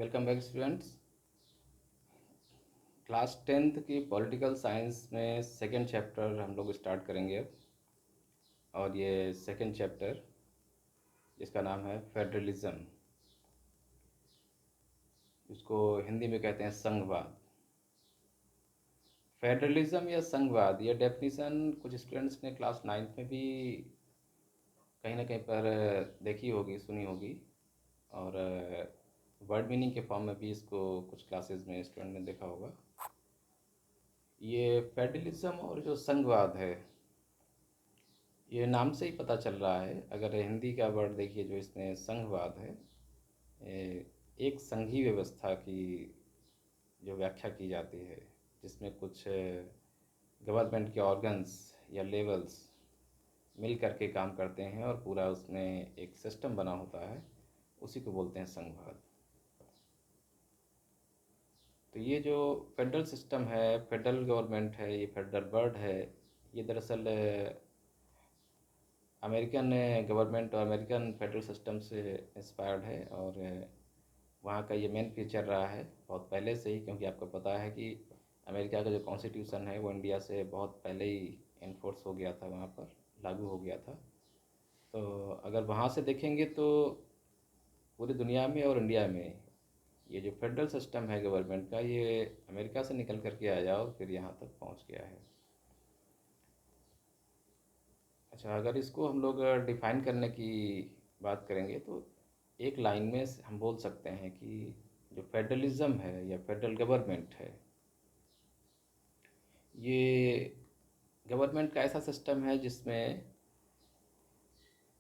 Welcome back students. Class 10th की political science में second chapter हम लोग स्टार्ट करेंगे अब। और ये सेकंड चैप्टर जिसका नाम है फेडरलिज्म, इसको हिंदी में कहते हैं संघवाद। फेडरलिज्म या संघवाद, ये डेफिनेशन कुछ स्टूडेंट्स ने क्लास 9th में भी कहीं ना कहीं पर देखी होगी, सुनी होगी। और वर्ड मीनिंग के फॉर्म में भी इसको कुछ क्लासेस में स्टूडेंट ने देखा होगा। ये फेडरलिज्म और जो संघवाद है, ये नाम से ही पता चल रहा है। अगर हिंदी का वर्ड देखिए जो इसमें संघवाद है, एक संघीय व्यवस्था की जो व्याख्या की जाती है, जिसमें कुछ गवर्नमेंट के ऑर्गन्स या लेवल्स मिल करके काम करते हैं और पूरा उसमें एक सिस्टम बना होता है, उसी को बोलते हैं संघवाद। तो ये जो फेडरल सिस्टम है, फेडरल गवर्नमेंट है, ये फेडरल वर्ड है, ये दरअसल अमेरिकन गवर्नमेंट और अमेरिकन फेडरल सिस्टम से इंस्पायर्ड है। और वहाँ का ये मेन फीचर रहा है बहुत पहले से ही, क्योंकि आपको पता है कि अमेरिका का जो कॉन्स्टिट्यूशन है वो इंडिया से बहुत पहले ही इन्फोर्स हो गया था, वहाँ पर लागू हो गया था। तो अगर वहाँ से देखेंगे तो पूरी दुनिया में और इंडिया में ये जो फेडरल सिस्टम है गवर्नमेंट का, ये अमेरिका से निकल करके आया और फिर यहाँ तक पहुँच गया है। अच्छा, अगर इसको हम लोग डिफ़ाइन करने की बात करेंगे तो एक लाइन में हम बोल सकते हैं कि जो फेडरलिज़्म है या फेडरल गवर्नमेंट है, ये गवर्नमेंट का ऐसा सिस्टम है जिसमें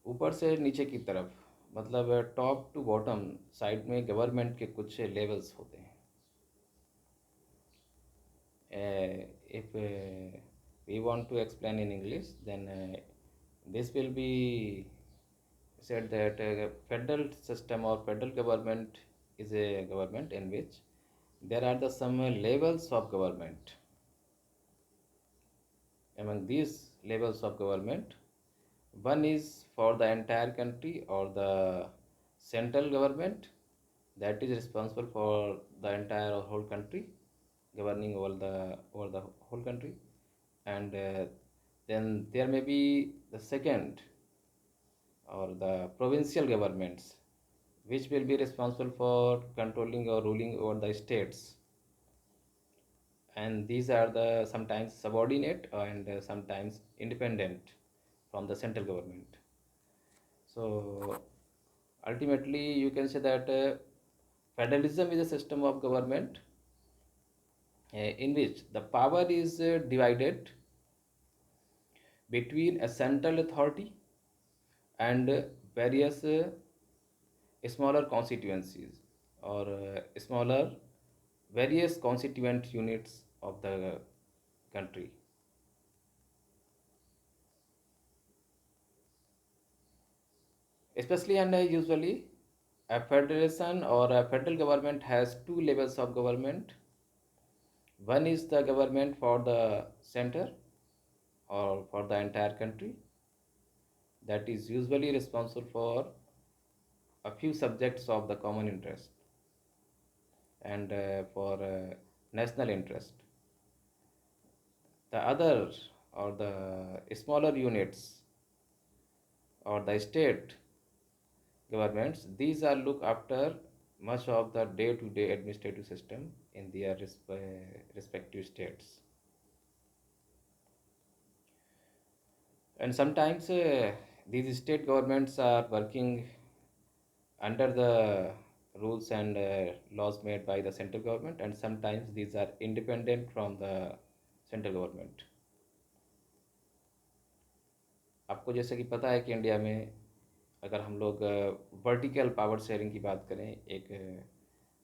ऊपर से नीचे की तरफ, मतलब टॉप टू बॉटम साइड में गवर्नमेंट के कुछ लेवल्स होते हैं। If we want to explain in English, then this will be said that federal system or federal government is a government in which there are the some levels of government. Among these levels of government, one is for the entire country or the central government, that is responsible for the entire or whole country, governing over the whole country. And then there may be the second or the provincial governments, which will be responsible for controlling or ruling over the states. And these are the sometimes subordinate and sometimes independent from the central government. So ultimately you can say that federalism is a system of government in which the power is divided between a central authority and various smaller constituencies or smaller various constituent units of the country. Especially and usually a federation or a federal government has two levels of government. One is the government for the center or for the entire country, that is usually responsible for a few subjects of the common interest and for national interest. The other or the smaller units or the state governments, these are look after much of the day-to-day administrative system in their respective states. And sometimes these state governments are working under the rules and laws made by the central government, and sometimes these are independent from the central government. आपको जैसे कि पता है कि India में अगर हम लोग वर्टिकल पावर शेयरिंग की बात करें, एक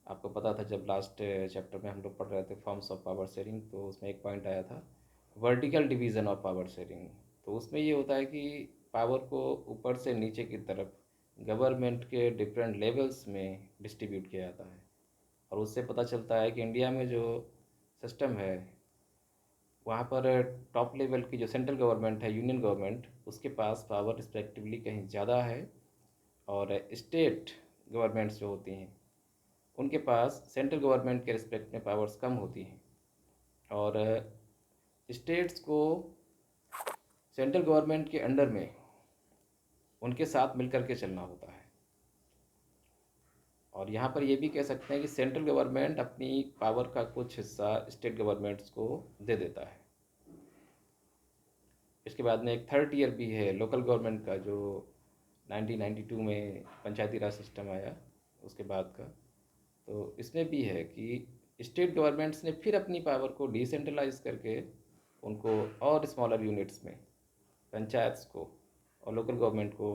आपको पता था जब लास्ट चैप्टर में हम लोग पढ़ रहे थे फॉर्म्स ऑफ पावर शेयरिंग, तो उसमें एक पॉइंट आया था vertical division of power sharing. तो उसमें ये होता है कि पावर को ऊपर से नीचे की तरफ गवर्नमेंट के डिफरेंट लेवल्स में डिस्ट्रीब्यूट किया जाता है। और उससे पता चलता है कि इंडिया में जो सिस्टम है, वहाँ पर टॉप लेवल की जो सेंट्रल गवर्नमेंट है, यूनियन गवर्नमेंट, उसके पास पावर रिस्पेक्टिवली कहीं ज़्यादा है। और स्टेट गवर्नमेंट्स जो होती हैं उनके पास सेंट्रल गवर्नमेंट के रिस्पेक्ट में पावर्स कम होती हैं, और स्टेट्स को सेंट्रल गवर्नमेंट के अंडर में उनके साथ मिलकर के चलना होता है। और यहाँ पर ये भी कह सकते हैं कि सेंट्रल गवर्नमेंट अपनी पावर का कुछ हिस्सा स्टेट गवर्नमेंट्स को दे देता है। इसके बाद में एक थर्ड ईयर भी है लोकल गवर्नमेंट का, जो 1992 में पंचायती राज सिस्टम आया उसके बाद का। तो इसमें भी है कि स्टेट गवर्नमेंट्स ने फिर अपनी पावर को डिसेंट्रलाइज करके उनको और स्मॉलर यूनिट्स में पंचायत्स को और लोकल गवर्नमेंट को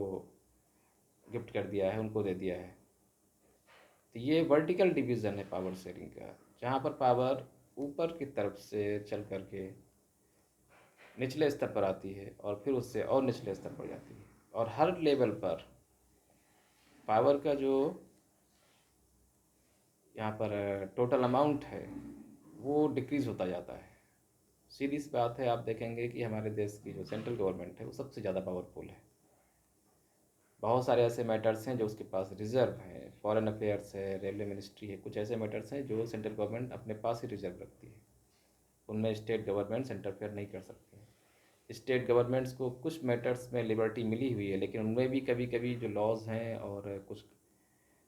गिफ्ट कर दिया है, उनको दे दिया है। तो ये वर्टिकल डिवीज़न है पावर शेयरिंग का, जहाँ पर पावर ऊपर की तरफ से चल करके निचले स्तर पर आती है और फिर उससे और निचले स्तर पर जाती है, और हर लेवल पर पावर का जो यहाँ पर टोटल अमाउंट है वो डिक्रीज़ होता जाता है। सीधी सी बात है, आप देखेंगे कि हमारे देश की जो सेंट्रल गवर्नमेंट है वो सबसे ज़्यादा पावरफुल है। बहुत सारे ऐसे मैटर्स हैं जो उसके पास रिजर्व हैं, फॉरेन अफेयर्स है, रेलवे मिनिस्ट्री है, कुछ ऐसे मैटर्स हैं जो सेंट्रल गवर्नमेंट अपने पास ही रिजर्व रखती है। उनमें स्टेट गवर्नमेंट्स इंटरफेयर नहीं कर सकते हैं। स्टेट गवर्नमेंट्स को कुछ मैटर्स में लिबर्टी मिली हुई है, लेकिन उनमें भी कभी कभी जो लॉज हैं और कुछ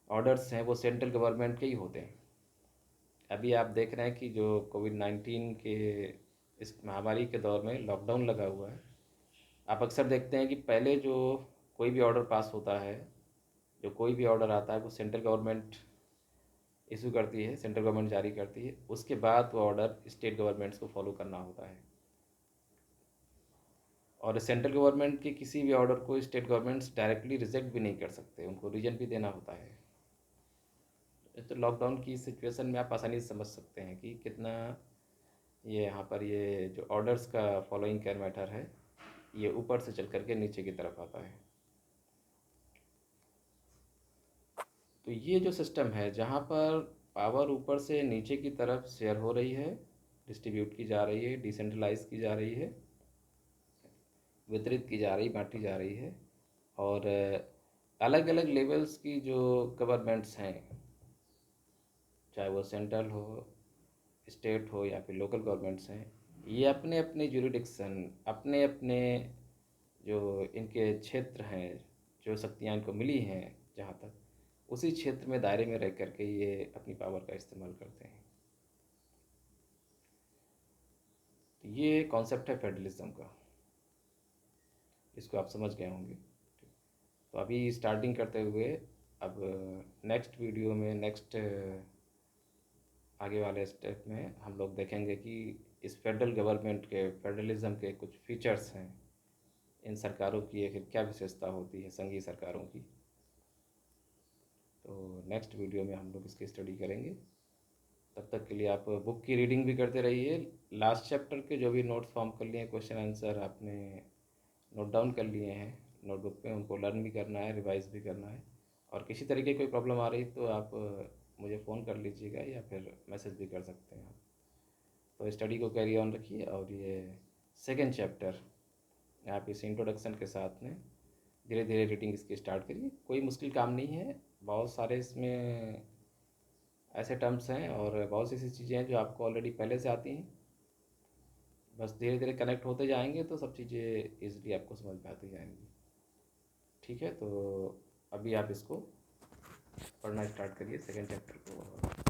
ऑर्डर्स हैं वो सेंट्रल गवर्नमेंट के ही होते हैं। अभी आप देख रहे हैं कि जो कोविड-19 के इस महामारी के दौर में लॉकडाउन लगा हुआ है, आप अक्सर देखते हैं कि पहले जो कोई भी ऑर्डर पास होता है, जो कोई भी ऑर्डर आता है वो सेंट्रल गवर्नमेंट इशू करती है, सेंट्रल गवर्नमेंट जारी करती है। उसके बाद वो ऑर्डर स्टेट गवर्नमेंट्स को फॉलो करना होता है, और सेंट्रल गवर्नमेंट के किसी भी ऑर्डर को स्टेट गवर्नमेंट्स डायरेक्टली रिजेक्ट भी नहीं कर सकते, उनको रीजन भी देना होता है। तो लॉकडाउन की सिचुएशन में आप आसानी से समझ सकते हैं कि कितना ये यहाँ पर ये जो ऑर्डर्स का फॉलोइंग केयर मैटर है ये ऊपर से चल करके नीचे की तरफ आता है। तो ये जो सिस्टम है जहाँ पर पावर ऊपर से नीचे की तरफ शेयर हो रही है, डिस्ट्रीब्यूट की जा रही है, डिसेंट्रलाइज की जा रही है, वितरित की जा रही, बांटी जा रही है, और अलग अलग लेवल्स की जो गवर्नमेंट्स हैं, चाहे वो सेंट्रल हो, स्टेट हो या फिर लोकल गवर्नमेंट्स हैं, ये अपने अपने ज्यूरिडिक्शन, अपने अपने जो इनके क्षेत्र हैं, जो शक्तियाँ इनको मिली हैं जहाँ तक, उसी क्षेत्र में दायरे में रह करके ये अपनी पावर का इस्तेमाल करते हैं। तो ये कॉन्सेप्ट है फेडरलिज्म का, इसको आप समझ गए होंगे। तो अभी स्टार्टिंग करते हुए अब नेक्स्ट वीडियो में, नेक्स्ट आगे वाले स्टेप में हम लोग देखेंगे कि इस फेडरल गवर्नमेंट के, फेडरलिज्म के कुछ फीचर्स हैं, इन सरकारों की एक क्या विशेषता होती है संघीय सरकारों की। तो नेक्स्ट वीडियो में हम लोग इसकी स्टडी करेंगे। तब तक के लिए आप बुक की रीडिंग भी करते रहिए। लास्ट चैप्टर के जो भी नोट्स फॉर्म कर लिए हैं, क्वेश्चन आंसर आपने नोट डाउन कर लिए हैं नोटबुक पे, उनको लर्न भी करना है, रिवाइज भी करना है। और किसी तरीके की कोई प्रॉब्लम आ रही तो आप मुझे फ़ोन कर लीजिएगा या फिर मैसेज भी कर सकते हैं आप। तो स्टडी को कैरी ऑन रखिए, और ये सेकेंड चैप्टर आप इस इंट्रोडक्शन के साथ में धीरे धीरे रीडिंग इसकी स्टार्ट करिए। कोई मुश्किल काम नहीं है, बहुत सारे इसमें ऐसे टर्म्स हैं और बहुत सी ऐसी चीज़ें हैं जो आपको ऑलरेडी पहले से आती हैं। बस धीरे धीरे कनेक्ट होते जाएंगे तो सब चीज़ें ईजिली आपको समझ में आती जाएंगी। ठीक है, तो अभी आप इसको पढ़ना स्टार्ट करिए सेकेंड चैप्टर को।